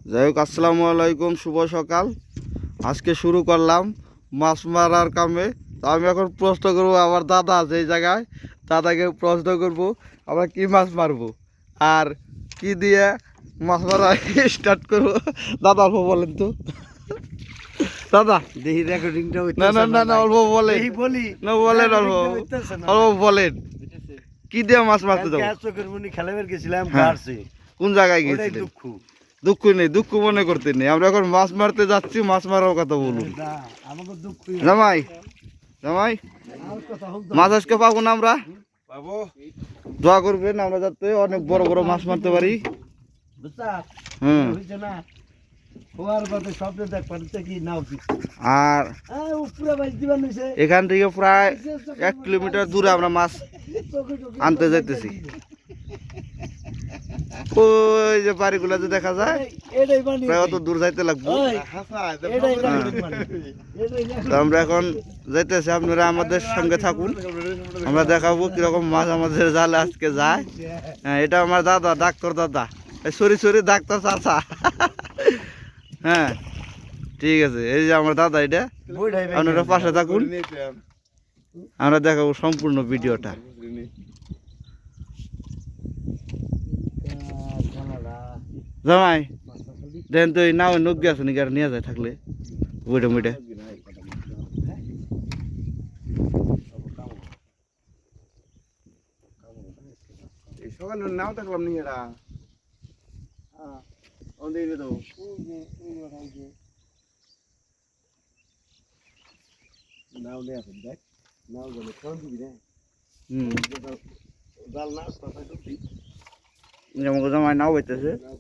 যাই হোক, আসসালামু আলাইকুম, শুভ সকাল। আজকে শুরু করলাম মাছ মারার কামে। তো আমি এখন প্রশ্ন করবো আমার দাদা যেই জায়গায়, দাদাকে প্রশ্ন করব আমরা কি মাছ মারবো আর কি দিয়ে মাছ মারা স্টার্ট করবো। দাদা অল্প বলেন তো। দাদা দেখি রেকর্ডিংটা না না না না, অল্প বলেন, বলি না বলেন, অল্প অল্প বলেন কি দিয়ে মাছ মারতে যাবো। চোখের মনি খেলাবার গেছিলাম হ্যাঁ। গার্সে কোন জায়গায় ওটাই গিয়েছিলেন? দুঃখ দুঃখ নেই, দুঃখ মনে করতে নেই, আমরা এখন মাছ মারতে যাচ্ছি, মাছ মারার কথা বলুন। না আমাকে দুঃখ জামাই জামাই মাছ আজকে পাবো না আমরা? পাবো দোয়া করবেন আমরা যাতে অনেক বড় বড় মাছ মারতে পারি। বুঝছা হুম। হইছে না হওয়ার পথে স্বপ্ন দেখ পারতে কি নাও দিচ্ছে আর উপরে বাইক দিবা নিছে এখান থেকে প্রায় 1 কিলোমিটার দূরে আমরা মাছ আনতে যাইতেছি। ওই যে বাড়িগুলো যে দেখা যায়, এটাই বানি প্রায় অত দূর যাইতে লাগবে। এটাই তো আমরা এখন যাইতেছি, আপনারা আমাদের সঙ্গে থাকুন, আমরা দেখাবো কিরকম মাছ আমাদের জালে আজকে যায়। হ্যাঁ, এটা আমার দাদা, ডাক্তার দাদা, সরি সরি ডাক্তার চাচা। হ্যাঁ ঠিক আছে, এই যে আমার দাদা, এটা আপনারা পাশে থাকুন, আমরা দেখাবো সম্পূর্ণ ভিডিওটা। জামাই দেন তো, এই নাও নগ্গে আছে নাকি, আর নিয়ে যায় থাকলে বইটা মুইটা। সকালে নাও দেখলাম নি, এরা নাও নে আছে দেখ নাও গলে কোন দিবি রে জাল না কথা তো জামাই নাও হইতেছে। নাও